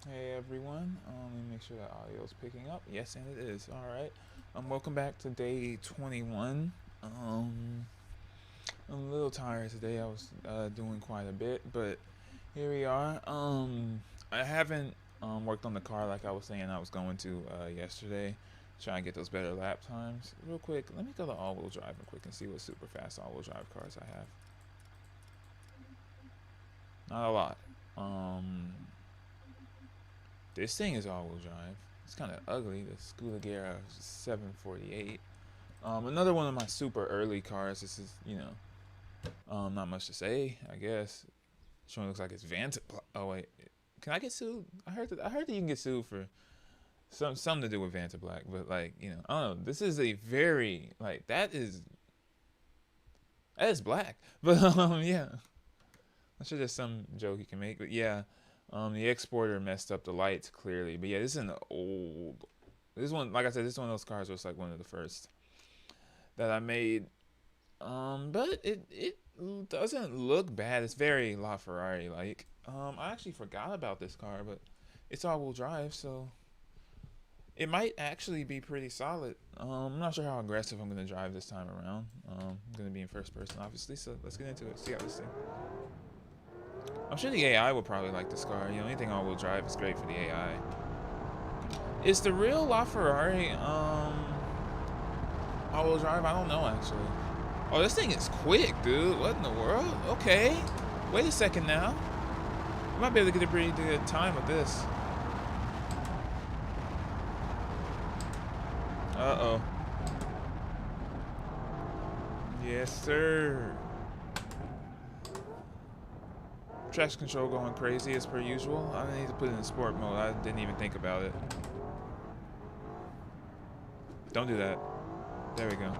Hey everyone, let me make sure that audio is picking up. Yes, and it is. All right. Welcome back to day 21. I'm a little tired today. I was doing quite a bit, but here we are. I haven't worked on the car like I was saying I was going to yesterday. Try and get those better lap times. Real quick, let me go to all-wheel drive real quick and see what super fast all-wheel drive cars I have. Not a lot. This thing is all-wheel drive. It's kind of ugly. The Scooter 748. Another one of my super early cars. This is, not much to say, I guess. Showing looks like it's Vanta. Oh wait, can I get sued? I heard that you can get sued for something to do with Vanta Black, but like I don't know. This is a very like that is black, but yeah. I'm sure there's some joke you can make, but yeah. The exporter messed up the lights clearly, but yeah, this is an old. This one, like I said, this is one of those cars was like one of the first that I made. But it doesn't look bad. It's very LaFerrari like. I actually forgot about this car, but it's all-wheel drive, so it might actually be pretty solid. I'm not sure how aggressive I'm gonna drive this time around. I'm gonna be in first person, obviously. So let's get into it. See how this thing. I'm sure the AI would probably like this car. Anything all-wheel drive is great for the AI. Is the real LaFerrari all-wheel drive? I don't know actually. Oh, this thing is quick, dude. What in the world? Okay. Wait a second now. I might be able to get a pretty good time with this. Uh-oh. Yes, sir. Traction control going crazy as per usual. I need to put it in sport mode. I didn't even think about it. Don't do that. There we go.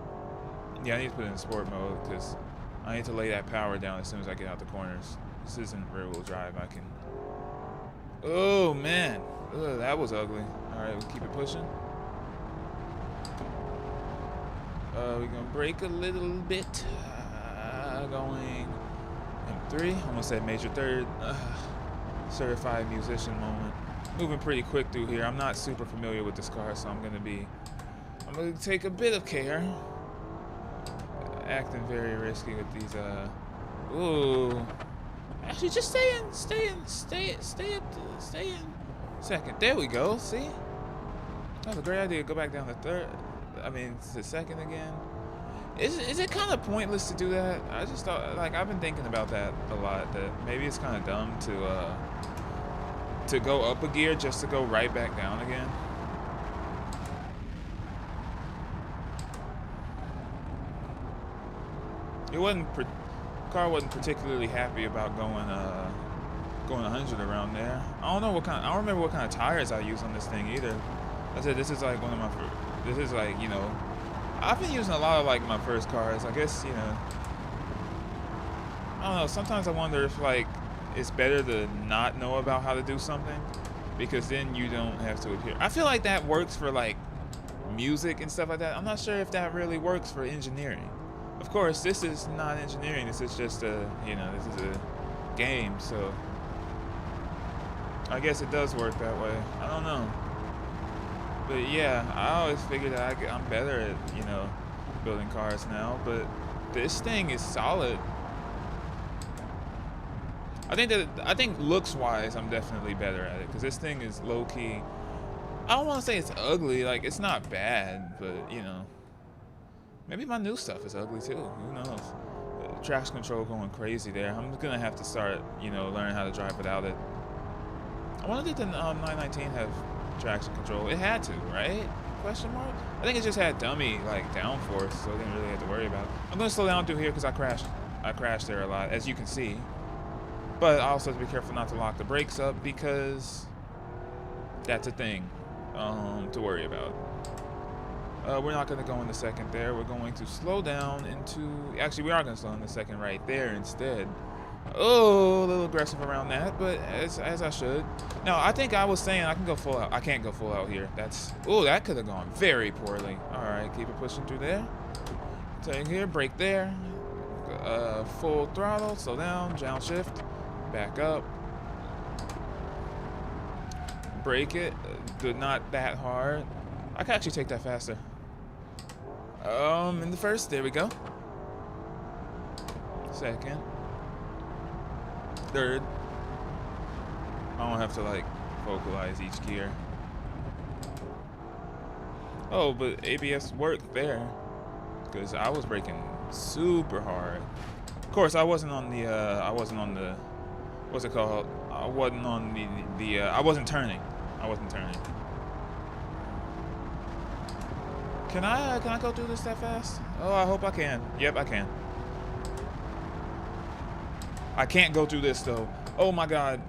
Yeah, I need to put it in sport mode because I need to lay that power down as soon as I get out the corners. This isn't rear-wheel drive. I can... Oh, man. Ugh, that was ugly. All right, we'll keep it pushing. We're going to brake a little bit. Going M3. Almost said major third. Certified musician moment. Moving pretty quick through here. I'm not super familiar with this car, so I'm going to take a bit of care. Acting very risky with these ooh. Actually just stay in second. There we go, see? That was a great idea. Go back down to third. I mean to second again. Is it kind of pointless to do that? I just thought, like, I've been thinking about that a lot, that maybe it's kind of dumb to go up a gear just to go right back down again. Car wasn't particularly happy about going 100 around there. I don't remember what kind of tires I used on this thing either. I said this is like one of my this is like, I've been using a lot of like my first cars. I guess, I don't know, sometimes I wonder if like it's better to not know about how to do something because then you don't have to adhere. I feel like that works for like music and stuff like that. I'm not sure if that really works for engineering. Of course, this is not engineering. This is just this is a game, so I guess it does work that way. I don't know. But yeah, I always figured that I'm better at, building cars now, but this thing is solid. I think looks-wise, I'm definitely better at it, because this thing is low-key. I don't want to say it's ugly, like, it's not bad, but, maybe my new stuff is ugly too. Who knows? Traction control going crazy there. I'm gonna have to start, learning how to drive without it. I wonder did the 919 have traction control? It had to, right? Question mark? I think it just had dummy like downforce, so I didn't really have to worry about it. I'm gonna slow down through here because I crashed there a lot, as you can see. But I also have to be careful not to lock the brakes up because that's a thing to worry about. We're not going to go in the second there. We're going to slow down into... Actually, we are going to slow in the second right there instead. Oh, a little aggressive around that, but as I should. Now, I think I was saying I can go full out. I can't go full out here. Oh, that could have gone very poorly. All right, keep it pushing through there. Take here, brake there. Full throttle, slow down, downshift, back up. brake it, but not that hard. I can actually take that faster. In the first, there we go. Second. Third. I don't have to like vocalize each gear. Oh, but ABS worked there because I was braking super hard. Of course, I wasn't on the what's it called? I wasn't on I wasn't turning. I wasn't turning. Can I go through this that fast? Oh, I hope I can. Yep, I can. I can't go through this though. Oh my god.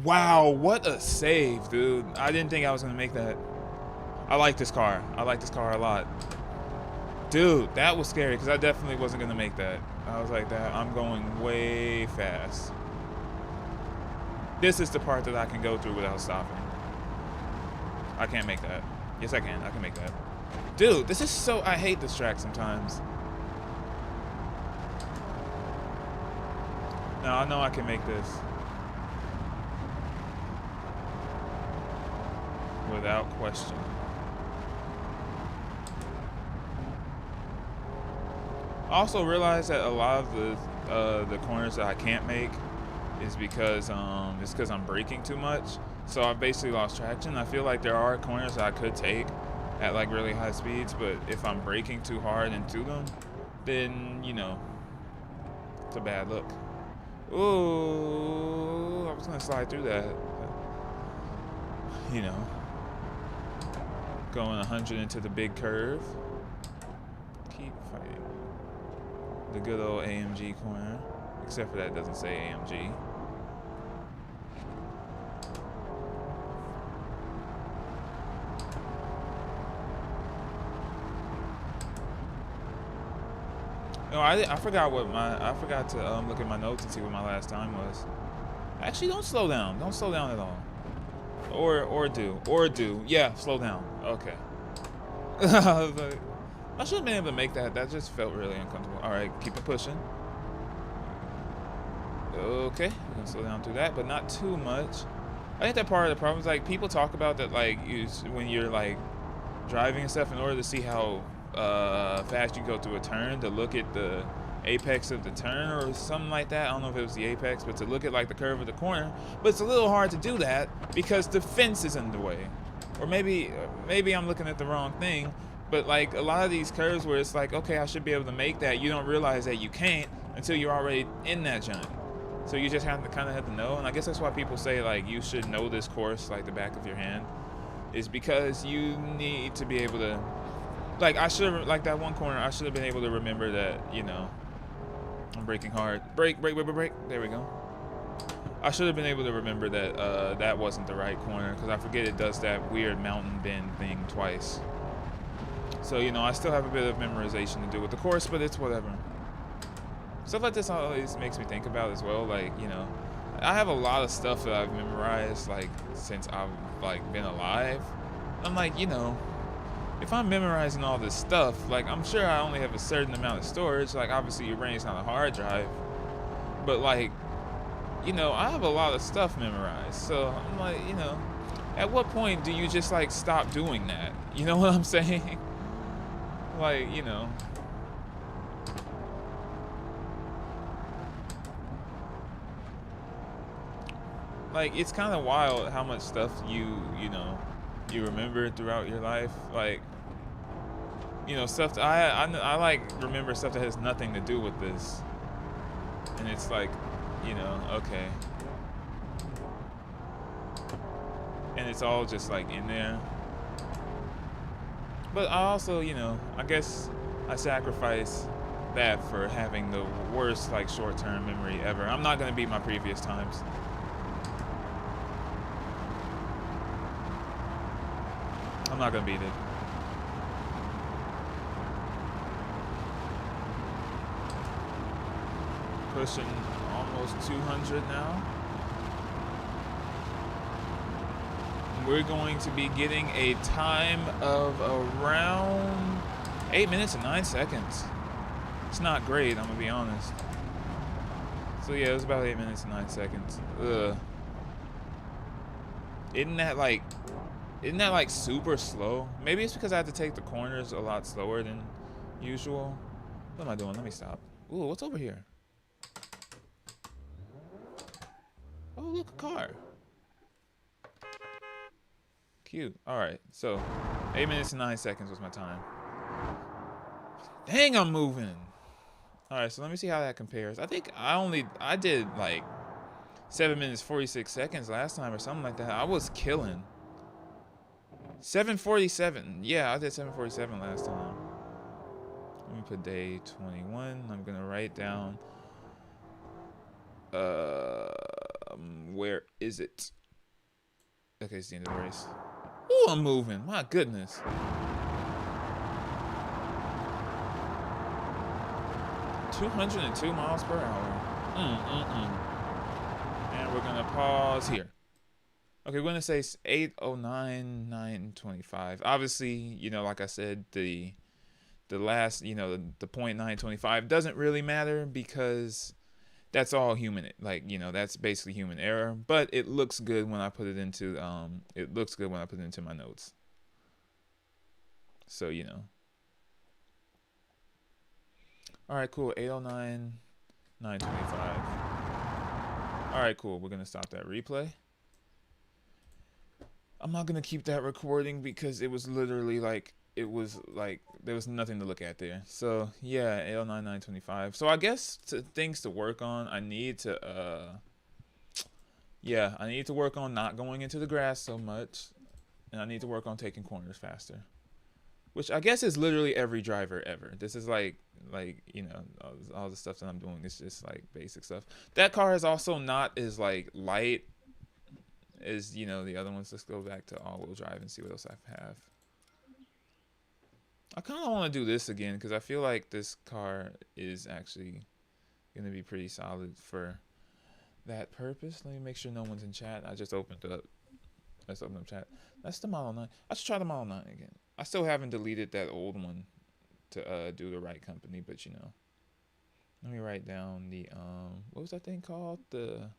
Wow, what a save, dude. I didn't think I was gonna make that. I like this car. I like this car a lot. Dude, that was scary because I definitely wasn't gonna make that. I was like that. I'm going way fast. This is the part that I can go through without stopping. I can't make that. Yes, I can. I can make that. Dude, this is so... I hate this track sometimes. No, I know I can make this. Without question. I also realized that a lot of the corners that I can't make is because I'm braking too much. So I basically lost traction. I feel like there are corners that I could take at like really high speeds, but if I'm braking too hard into them, then you know, it's a bad look. Ooh, I was gonna slide through that. You know, going 100 into the big curve. Keep fighting. The good old AMG corner, except for that it doesn't say AMG. No, I forgot what I forgot to look at my notes and see what my last time was. Actually, don't slow down. Don't slow down at all. Or do. Yeah, slow down. Okay. I should have been able to make that. That just felt really uncomfortable. All right, keep it pushing. Okay, we're gonna slow down through that, but not too much. I think that part of the problem is like people talk about that like when you're like driving and stuff in order to see how fast you go through a turn, to look at the apex of the turn or something like that. I don't know if it was the apex, but to look at like the curve of the corner. But it's a little hard to do that because the fence is in the way. Or maybe I'm looking at the wrong thing. But like a lot of these curves where it's like, okay, I should be able to make that, you don't realize that you can't until you're already in that jump. So you just have to know. And I guess that's why people say like you should know this course like the back of your hand, is because you need to be able to, like I should have, like that one corner, I should have been able to remember that, you know, I'm braking hard. Brake. There we go. I should have been able to remember that that wasn't the right corner because I forget it does that weird mountain bend thing twice. So, you know, I still have a bit of memorization to do with the course, but it's whatever. Stuff like this always makes me think about as well, like, you know, I have a lot of stuff that I've memorized, like, since I've, like, been alive. I'm like, you know, if I'm memorizing all this stuff, like, I'm sure I only have a certain amount of storage. Like, obviously your brain's not a hard drive. But, like, you know, I have a lot of stuff memorized. So, I'm like, you know, at what point do you just, like, stop doing that? You know what I'm saying? Like, you know. Like, it's kind of wild how much stuff you remember throughout your life. Like, you know, stuff that I like remember stuff that has nothing to do with this. And it's like, you know, okay. And it's all just like in there. But I also, you know, I guess I sacrifice that for having the worst, like, short-term memory ever. I'm not going to beat my previous times. I'm not going to beat it. Pushing almost 200 now. We're going to be getting a time of around 8 minutes and 9 seconds. It's not great, I'm gonna be honest. So yeah, it was about 8 minutes and 9 seconds. Ugh. Isn't that like super slow? Maybe it's because I have to take the corners a lot slower than usual. What am I doing? Let me stop. Ooh, what's over here? Oh, look, a car. Cute. All right, so 8 minutes and 9 seconds was my time. Dang, I'm moving. All right, so let me see how that compares. I think I did like 7 minutes 46 seconds last time or something like that. I was killing. 7:47. Yeah, I did 7:47 last time. Let me put day 21. I'm gonna write down. Where is it? Okay, it's the end of the race. Ooh, I'm moving. My goodness. 202 miles per hour. And we're gonna pause here. Okay, we're gonna say 8:09, 9:25. Obviously, you know, like I said, the last, you know, the point 9:25 doesn't really matter because that's all human. Like, you know, that's basically human error. But it looks good when I put it into my notes. So, you know. All right, cool. 8:09, 9:25. All right, cool. We're gonna stop that replay. I'm not gonna keep that recording because it was literally like there was nothing to look at there. So yeah, 8:09, 9:25. So I guess things to work on. I need to work on not going into the grass so much, and I need to work on taking corners faster. Which I guess is literally every driver ever. This is like you know, all the stuff that I'm doing is just like basic stuff. That car is also not as like light as, you know, the other ones. Let's go back to all-wheel drive and see what else I have. I kind of want to do this again because I feel like this car is actually going to be pretty solid for that purpose. Let me make sure no one's in chat. I just opened up. Let's open up chat. That's the Model 9. I should try the Model 9 again. I still haven't deleted that old one to do the right company, but you know. Let me write down the what was that thing called? The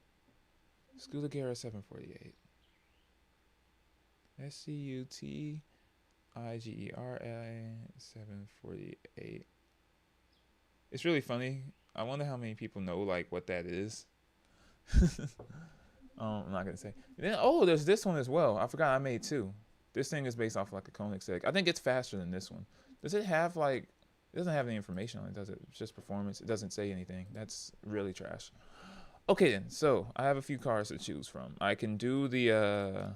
Scuderia 748. SCUTIGERA 748. It's really funny. I wonder how many people know like what that is. I'm not gonna say. And then, oh, there's this one as well. I forgot I made two. This thing is based off like a Koenigsegg. I think it's faster than this one. Does it have like? It doesn't have any information on it, does it? It's just performance. It doesn't say anything. That's really trash. Okay then. So I have a few cars to choose from. I can do the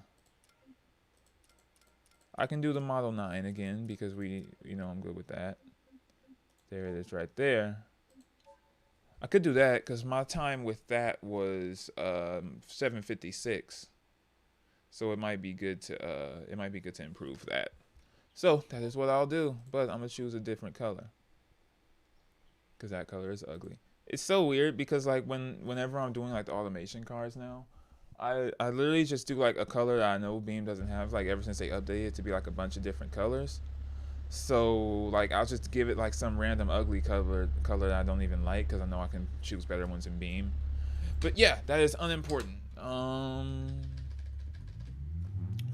Model 9 again because I'm good with that. There it is right there. I could do that because my time with that was 7:56, so it might be good to improve that. So that is what I'll do, but I'm gonna choose a different color because that color is ugly. It's so weird because like whenever I'm doing like the automation cars now, I literally just do like a color that I know Beam doesn't have, like ever since they updated it to be like a bunch of different colors. So like I'll just give it like some random ugly color that I don't even like because I know I can choose better ones in Beam. But yeah, that is unimportant.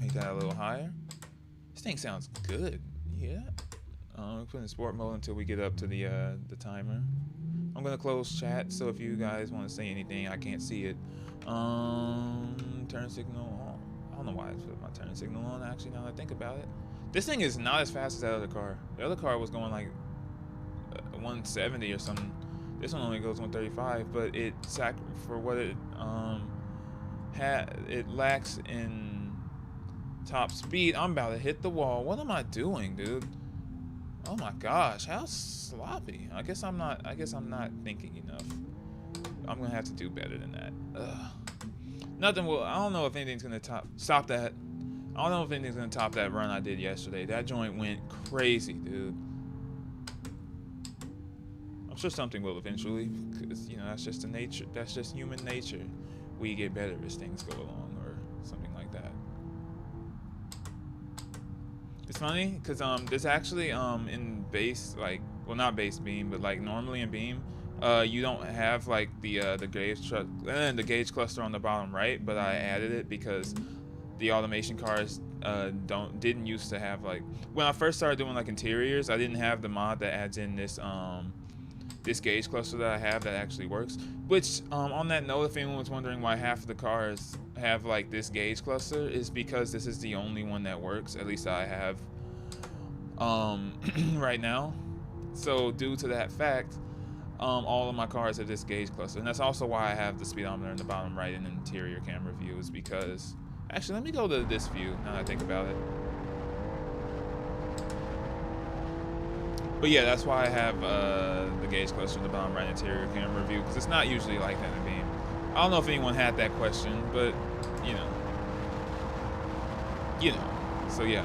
Make that a little higher. This thing sounds good. Yeah. Put in sport mode until we get up to the timer. I'm gonna close chat, so if you guys want to say anything, I can't see it. Turn signal on. I don't know why I put my turn signal on. Actually, now that I think about it. This thing is not as fast as that other car. The other car was going like 170 or something. This one only goes 135, but for what it lacks in top speed. I'm about to hit the wall. What am I doing, dude? Oh my gosh, how sloppy. I guess I'm not thinking enough. I'm gonna have to do better than that. Nothing will. I don't know if anything's gonna stop that. I don't know if anything's gonna top that run I did yesterday. That joint went crazy, dude. I'm sure something will eventually, because you know that's just that's just human nature. We get better as things go along, or something like that. It's funny because there's actually in base, like, well, not base Beam, but like normally in Beam, you don't have like the gauge cluster on the bottom right, but I added it because the automation cars didn't used to have, like, when I first started doing like interiors, I didn't have the mod that adds in this this gauge cluster that I have that actually works. Which on that note, if anyone was wondering why half of the cars have like this gauge cluster, is because this is the only one that works, at least I have right now. So due to that fact, all of my cars have this gauge cluster, and that's also why I have the speedometer in the bottom right in the interior camera view, is because, actually, let me go to this view now that I think about it. But yeah, that's why I have the gauge cluster in the bottom right interior camera view, because it's not usually like that in Beam. I don't know if anyone had that question, but you know. So yeah,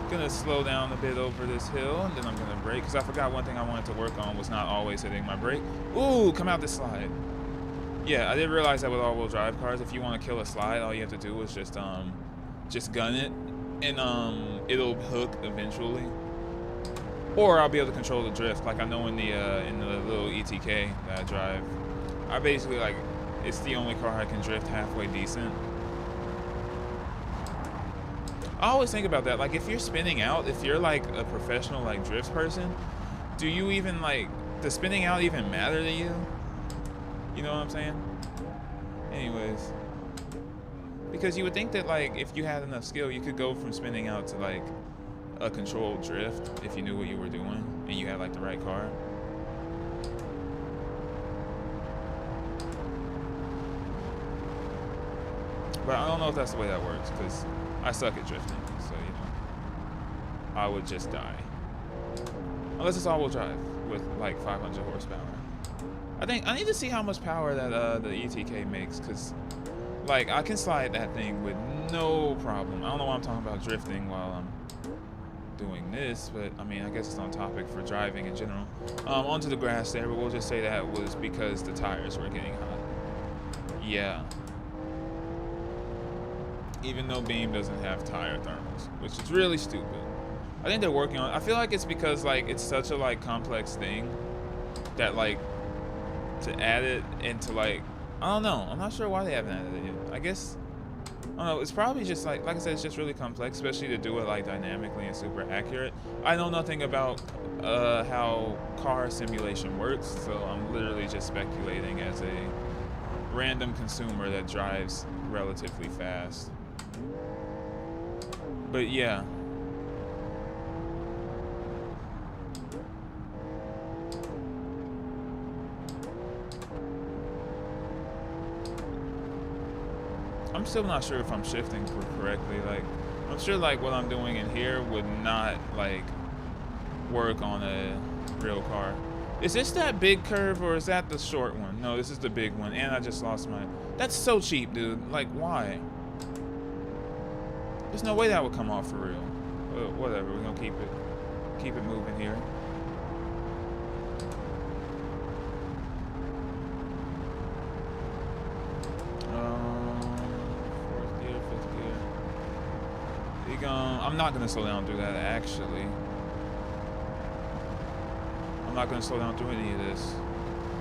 gonna slow down a bit over this hill, and then I'm gonna brake, because I forgot one thing I wanted to work on was not always hitting my brake. Ooh, come out this slide. Yeah, I didn't realize that with all-wheel drive cars, if you want to kill a slide, all you have to do is just gun it, and it'll hook eventually. Or I'll be able to control the drift, like I know in the little ETK that I drive. I basically, like, it's the only car I can drift halfway decent. I always think about that, like, if you're spinning out, if you're like a professional like drift person, do you even, like, does spinning out even matter to you? You know what I'm saying? Anyways, because you would think that, like, if you had enough skill, you could go from spinning out to like a controlled drift if you knew what you were doing and you had like the right car. But I don't know if that's the way that works, because I suck at drifting, so you know, I would just die. Unless it's all-wheel drive with like 500 horsepower. I think I need to see how much power that the ETK makes, because like I can slide that thing with no problem. I don't know why I'm talking about drifting while I'm doing this, but I mean, I guess it's on topic for driving in general. Onto the grass there, but we'll just say that was because the tires were getting hot. Yeah. Even though Beam doesn't have tire thermals, which is really stupid. I think they're working on it. I feel like it's because like it's such a like complex thing that like to add it into like, I don't know. I'm not sure why they haven't added it yet. I guess, I don't know, it's probably just like I said, it's just really complex, especially to do it like dynamically and super accurate. I know nothing about how car simulation works, so I'm literally just speculating as a random consumer that drives relatively fast. But yeah. I'm still not sure if I'm shifting correctly. Like, I'm sure like what I'm doing in here would not like work on a real car. Is this that big curve or is that the short one? No, this is the big one, and I just lost my... That's so cheap, dude. Like, why? There's no way that would come off for real. Whatever, we're gonna keep it moving here. Fourth gear, fifth gear. I'm not gonna slow down through that, actually. I'm not gonna slow down through any of this.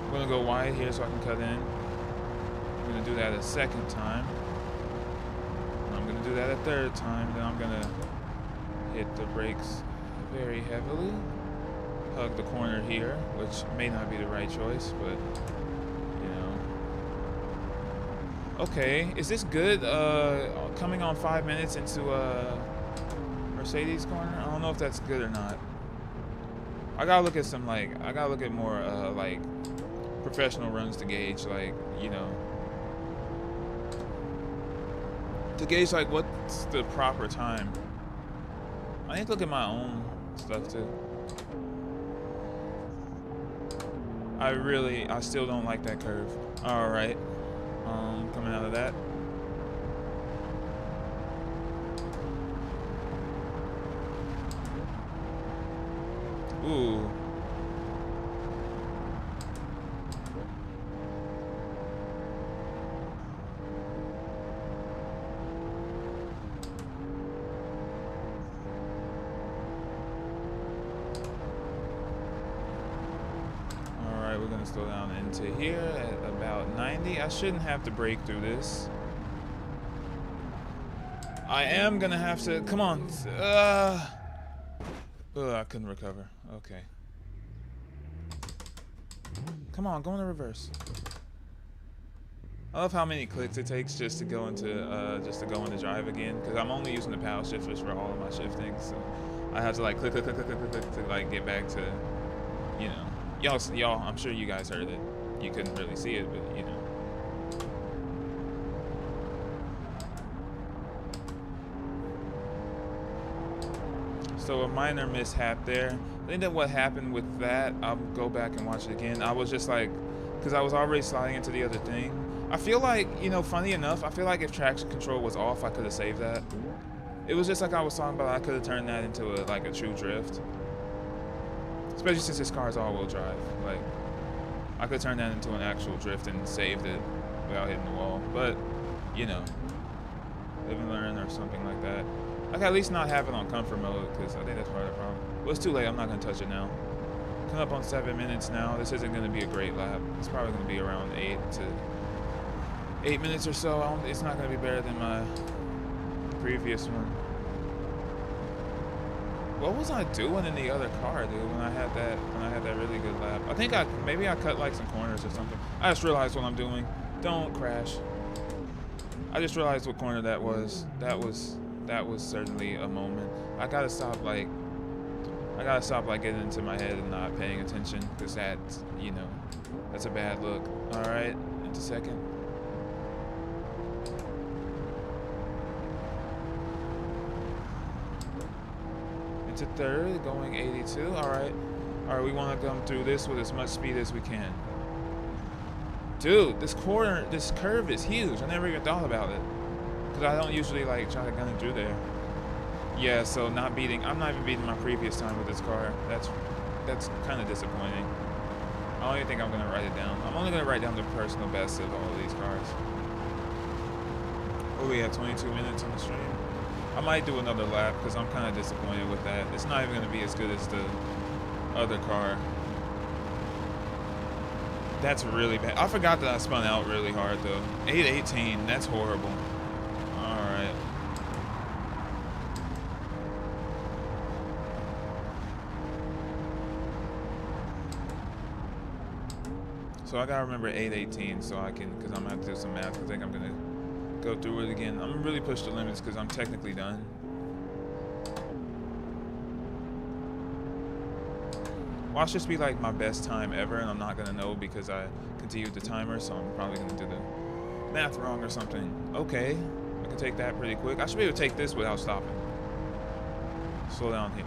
I'm gonna go wide here so I can cut in. I'm gonna do that a second time. I'm gonna do that a third time. Then I'm gonna hit the brakes very heavily. Hug the corner here, which may not be the right choice, but you know. Okay, is this good? Coming on 5 minutes into Mercedes corner? I don't know if that's good or not. I gotta look at some like, I gotta look at more like professional runs to gauge, like, you know, to gauge like what's the proper time. I need to look at my own stuff too. I still don't like that curve. All right, coming out of that. Ooh. Alright, we're gonna slow down into here at about 90. I shouldn't have to brake through this. I am gonna have to. Come on. I couldn't recover. Okay. Come on, go in the reverse. I love how many clicks it takes just to go into drive again, because I'm only using the paddle shifters for all of my shifting, so I have to like click to like get back to, you know, y'all. I'm sure you guys heard it. You couldn't really see it, but you know. So a minor mishap there. I think that what happened with that, I'll go back and watch it again. I was just like, because I was already sliding into the other thing. I feel like, you know, funny enough, I feel like if traction control was off, I could have saved that. It was just like I was talking about, I could have turned that into like a true drift. Especially since this car is all-wheel drive. Like, I could turn that into an actual drift and saved it without hitting the wall. But, you know, live and learn or something like that. I can at least not have it on comfort mode, because I think that's part of the problem. Well, it's too late. I'm not going to touch it now. Coming up on 7 minutes now. This isn't going to be a great lap. It's probably going to be around 8 minutes or so. It's not going to be better than my previous one. What was I doing in the other car, dude, when I had that really good lap? I think maybe I cut like some corners or something. I just realized what I'm doing. Don't crash. I just realized what corner that was. That was certainly a moment. I gotta stop like getting into my head and not paying attention, because that's, you know, that's a bad look. All right, into second. Into third, going 82. All right, we want to come through this with as much speed as we can. Dude, this curve is huge. I never even thought about it, because I don't usually like try to gun it through there. Yeah, so I'm not even beating my previous time with this car. That's kind of disappointing. I don't even think I'm gonna write it down. I'm only gonna write down the personal best of all of these cars. Oh, we have 22 minutes on the stream. I might do another lap, because I'm kind of disappointed with that. It's not even gonna be as good as the other car. That's really bad. I forgot that I spun out really hard though. 818, that's horrible. Alright. So I gotta remember 818 so I can, because I'm gonna have to do some math. I think I'm gonna go through it again. I'm gonna really push the limits, because I'm technically done. Watch this be like my best time ever, and I'm not gonna know because I continued the timer, so I'm probably gonna do the math wrong or something. Okay, I can take that pretty quick. I should be able to take this without stopping. Slow down here.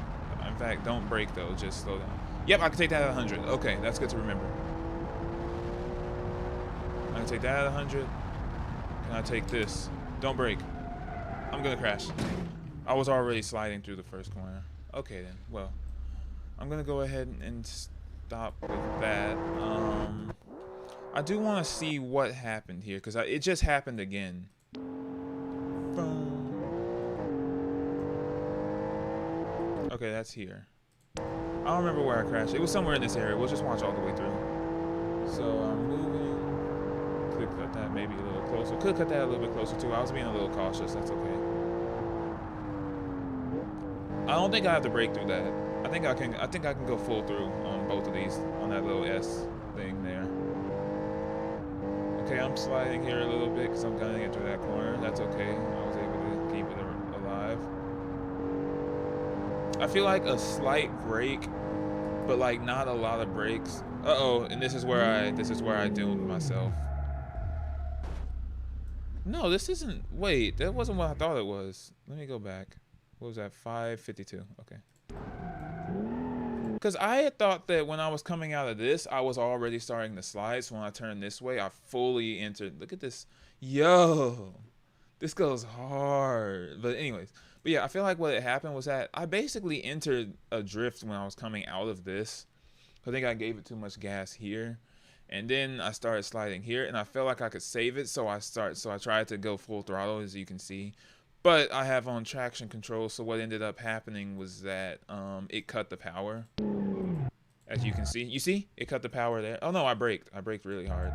In fact, don't brake though, just slow down. Yep, I can take that at 100. Okay, that's good to remember. I can take that at 100. Can I take this? Don't brake. I'm gonna crash. I was already sliding through the first corner. Okay then, well. I'm gonna go ahead and stop with that. I do want to see what happened here, because it just happened again. Boom. Okay, that's here. I don't remember where I crashed. It was somewhere in this area. We'll just watch all the way through. So I'm moving. Could cut that maybe a little closer. Could cut that a little bit closer too. I was being a little cautious. That's okay. I don't think I have to break through that. I think I can go full through on both of these, on that little S thing there. Okay, I'm sliding here a little bit because I'm gunning it through that corner. That's okay. I was able to keep it alive. I feel like a slight break, but like not a lot of breaks. Uh-oh, and this is where I doomed myself. No, this isn't. Wait, that wasn't what I thought it was. Let me go back. What was that? 552. Okay. Because I had thought that when I was coming out of this, I was already starting to slide. So when I turned this way, I fully entered. Look at this. Yo. This goes hard. But anyways. But yeah, I feel like what had happened was that I basically entered a drift when I was coming out of this. I think I gave it too much gas here. And then I started sliding here. And I felt like I could save it. So I tried to go full throttle, as you can see. But I have on traction control, so what ended up happening was that it cut the power. As you can see. You see? It cut the power there. Oh no, I braked. I braked really hard.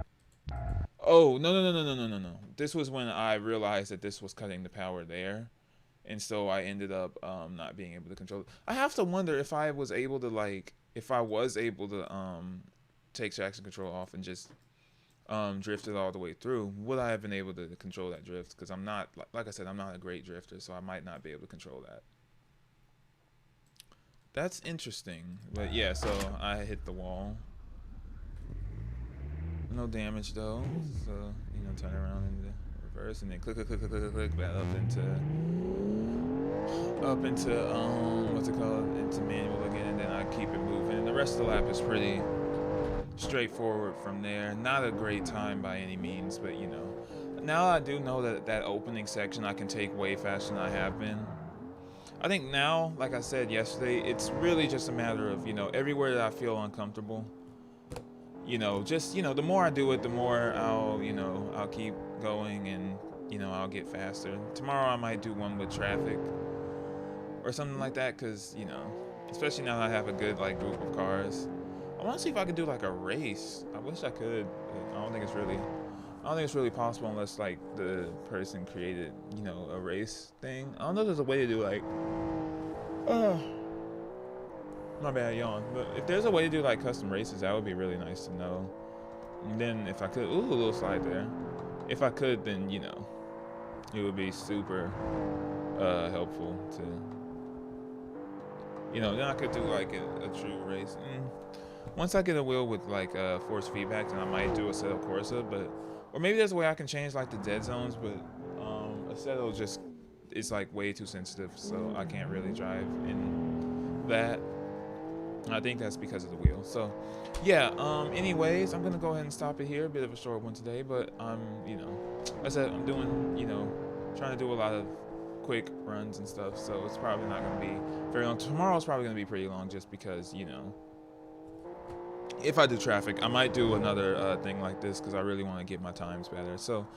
Oh, no. This was when I realized that this was cutting the power there. and so I ended up not being able to control it. I have to wonder if I was able to take traction control off and just drift it all the way through. Would I have been able to control that drift? Because I'm not, like I said, I'm not a great drifter, so I might not be able to control that. That's interesting. But yeah, so I hit the wall. No damage though. So, you know, turn around into reverse and then click back up into what's it called? Into manual again, and then I keep it moving. And the rest of the lap is pretty straightforward from there. Not a great time by any means, but you know. Now I do know that that opening section I can take way faster than I have been. I think now, like I said yesterday, it's really just a matter of, you know, everywhere that I feel uncomfortable, you know, just, you know, the more I do it, the more I'll keep going and, you know, I'll get faster. Tomorrow I might do one with traffic or something like that, because, you know, especially now that I have a good, like, group of cars. I want to see if I could do, like, a race. I wish I could, but I don't think it's really possible unless, like, the person created, you know, a race thing. I don't know if there's a way to do, like, my bad, yawn. But if there's a way to do, like, custom races, that would be really nice to know. And then if I could, ooh, a little slide there. If I could, then, you know, it would be super helpful to, you know, then I could do, like, a true race. Once I get a wheel with, like, force feedback, then I might do a Assetto Corsa, but, or maybe there's a way I can change, like, the dead zones, but Assetto just is, like, way too sensitive, so I can't really drive in that. I think that's because of the wheel. So, yeah, anyways, I'm going to go ahead and stop it here. A bit of a short one today, but, you know, like I said, I'm doing, you know, trying to do a lot of quick runs and stuff, so it's probably not going to be very long. Tomorrow's probably going to be pretty long just because, you know, if I do traffic, I might do another thing like this because I really want to get my times better. So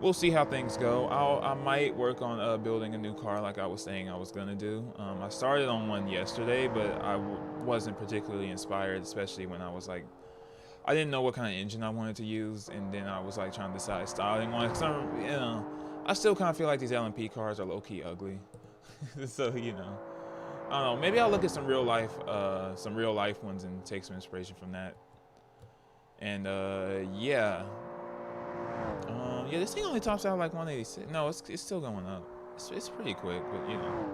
we'll see how things go. I might work on building a new car like I was saying I was going to do. I started on one yesterday, but I wasn't particularly inspired, especially when I was like, I didn't know what kind of engine I wanted to use, and then I was like trying to decide styling one. Because you know, I still kind of feel like these LMP cars are low-key ugly. So, you know, I don't know. Maybe I'll look at some real life ones and take some inspiration from that. And yeah, yeah. This thing only tops out like 186. No, it's still going up. It's pretty quick, but you know,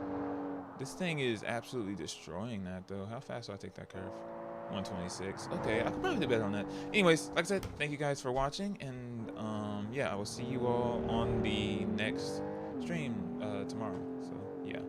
this thing is absolutely destroying that though. How fast do I take that curve? 126. Okay, I could probably do better on that. Anyways, like I said, thank you guys for watching, and yeah, I will see you all on the next stream tomorrow. So yeah.